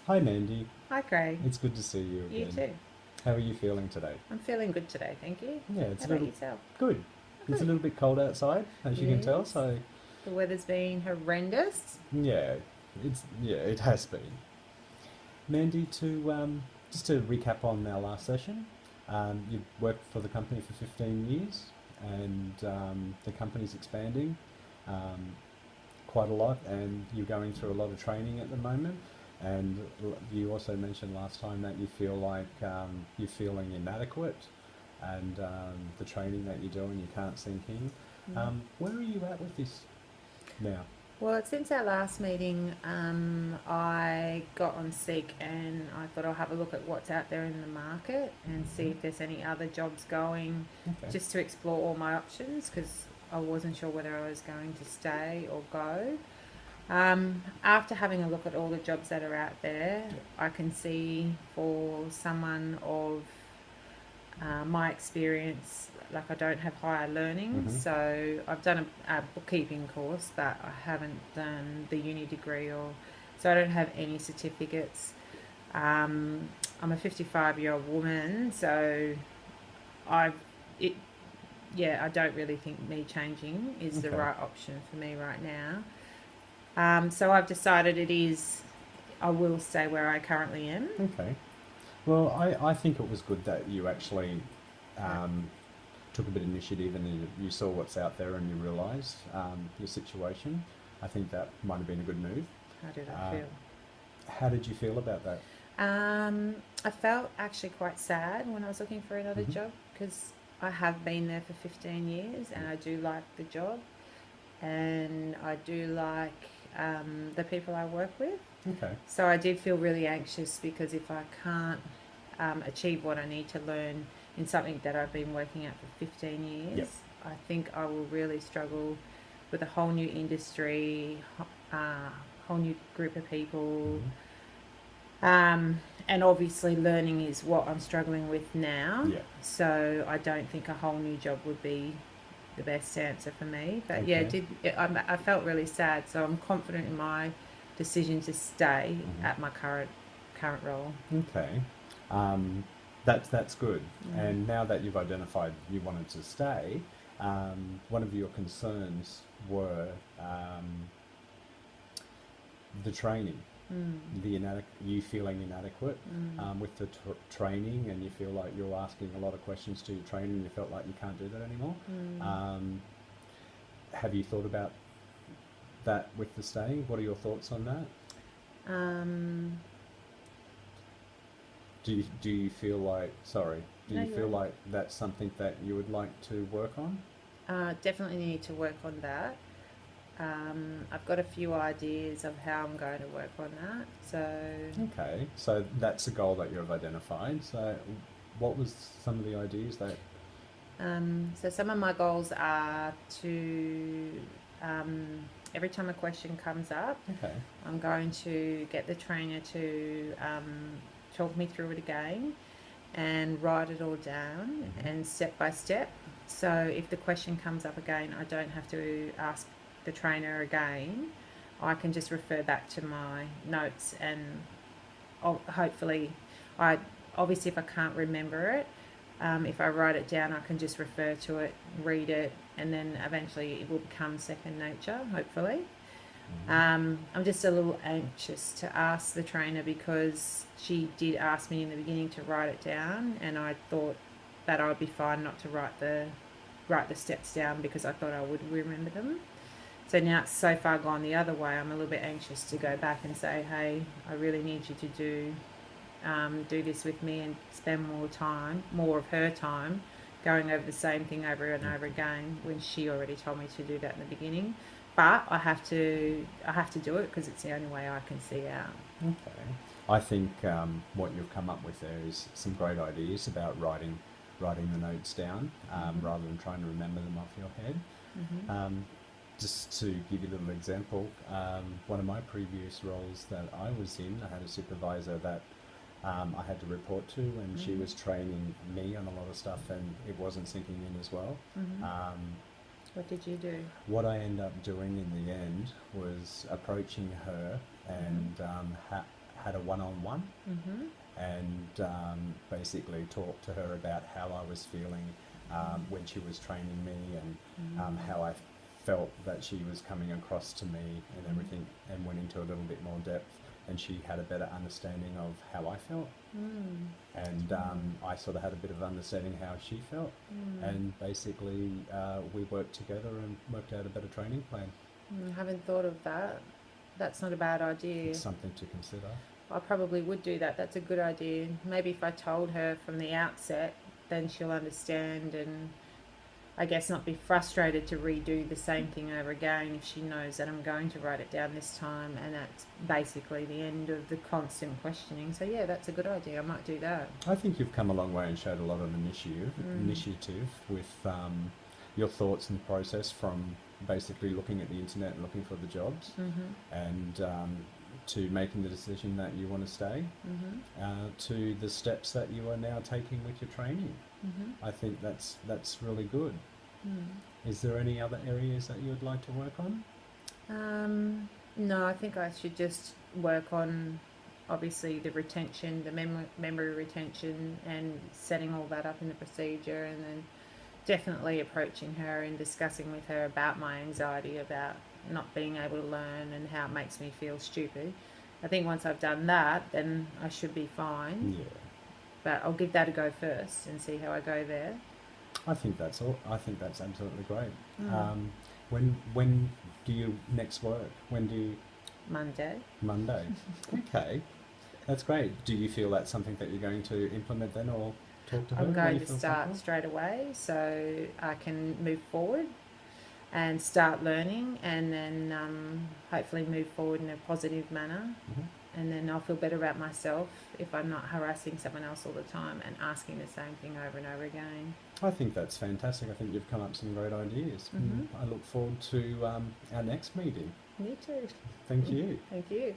Hi Mandy, Hi, Craig. it's good to see you You again. too. How are you feeling today? I'm feeling good today, thank you. Yeah, How it's a about little yourself? good. Oh, It's a good. little bit cold outside, as It you can tell, is. so The weather's been horrendous. yeah, it has been. Mandy, to just to recap on our last session, you've worked for the company for 15 years, and the company's expanding um, quite a lot, and you're going through a lot of training at the moment. And you also mentioned last time that you feel like you're feeling inadequate, and the training that you're doing you can't sink in. Mm. Where are you at with this now? Well, since our last meeting, I got on Seek and I thought I'll have a look at what's out there in the market and see if there's any other jobs going, Okay. just to explore all my options because I wasn't sure whether I was going to stay or go. After having a look at all the jobs that are out there, Yeah. I can see for someone of my experience, like I don't have higher learning, Mm-hmm. so I've done a bookkeeping course, but I haven't done the uni degree, or so I don't have any certificates. Um, I'm a 55-year-old woman, so I've it. Yeah, I don't really think me changing is the Okay. right option for me right now. So I've decided it is. I will stay where I currently am. Okay. Well, I think it was good that you actually Yeah. um, took a bit of initiative and you saw what's out there and you realised your situation. I think that might have been a good move. How did I Uh, feel? how did you feel about that? I felt actually quite sad when I was looking for another Mm-hmm. job because I have been there for 15 years and Yeah. I do like the job and I do like the people I work with. Okay. So I did feel really anxious because if I can't achieve what I need to learn in something that I've been working at for 15 Yep. years, I think I will really struggle with a whole new industry, uh, whole new group of people, Mm-hmm. and obviously, learning is what I'm struggling with now. Yeah. So I don't think a whole new job would be the best answer for me. But yeah, Okay. I felt really sad. So I'm confident in my decision to stay at Mm-hmm. my current role. Okay. Um, that's good. Mm. And now that you've identified you wanted to stay, one of your concerns were the training, Mm. you feeling inadequate Mm. with the training, and you feel like you're asking a lot of questions to your trainer, and you felt like you can't do that anymore. Mm. Um, have you thought about that with the staying? What are your thoughts on that? Um, Do you feel like do no, you you're feel right. like that's something that you would like to work on? Definitely need to work on that. I've got a few ideas of how I'm going to work on that. So Okay, so that's a goal that you've identified. So, what was some of the ideas that? So some of my goals are to, every time a question comes up, Okay. I'm going to get the trainer to talk me through it again and write it all down Hmm. and step by step. So if the question comes up again, I don't have to ask the trainer again. I can just refer back to my notes and hopefully, I obviously if I can't remember it, if I write it down, I can just refer to it, read it, and then eventually it will become second nature, hopefully. Hmm. I'm just a little anxious to ask the trainer because she did ask me in the beginning to write it down, and I thought that I would be fine not to write the steps down because I thought I would remember them. So now it's so far gone the other way. I'm a little bit anxious to go back and say, hey, I really need you to do this with me and spend more of her time, going over the same thing over and over again when she already told me to do that in the beginning. But I have to do it because it's the only way I can see out. Okay. I think what you've come up with there is some great ideas about writing the notes down Mhm. rather than trying to remember them off your head. Mhm. Um, just to give you a little example, one of my previous roles that I was in, I had a supervisor that I had to report to, and she Mhm. was training me on a lot of stuff, and it wasn't sinking in as well. Mhm. Um, What did you do? what I ended up doing in the end was approaching her Mhm. and had a one-on-one Mhm. and basically talked to her about how I was feeling when she was training me and how I felt that she was coming across to me and everything, and went into a little bit more depth, and she had a better understanding of how I felt, Mm. and I sort of had a bit of understanding how she felt, Mm. and basically we worked together and worked out a better training plan. Haven't thought of that. That's not a bad idea. It's something to consider. I probably would do that. That's a good idea. Maybe if I told her from the outset, then she'll understand and I guess not be frustrated to redo the same thing over again if she knows that I'm going to write it down this time and that's basically the end of the constant questioning. So yeah, that's a good idea. I might do that. I think you've come a long way and showed a lot of initiative with your thoughts and process, from basically looking at the internet and looking for the jobs, and to making the decision that you want to stay, to the steps that you are now taking with your training. I think that's really good. Is there any other areas that you would like to work on? No, I think I should just work on obviously the retention, the memory retention, and setting all that up in the procedure, and then definitely approaching her and discussing with her about my anxiety about not being able to learn and how it makes me feel stupid. I think once I've done that, then I should be fine. Yeah. But I'll give that a go first and see how I go there. I think that's all. I think that's absolutely great. When do you next work? When do you? Monday. Monday. Okay, that's great. Do you feel that's something that you're going to implement then, or talk to her? I'm when going you to feel start comfortable? straight away so I can move forward and start learning, and then hopefully move forward in a positive manner. And then I'll feel better about myself if I'm not harassing someone else all the time and asking the same thing over and over again. I think that's fantastic. I think you've come up with some great ideas. I look forward to our next meeting. Me too. Thank you. Thank you.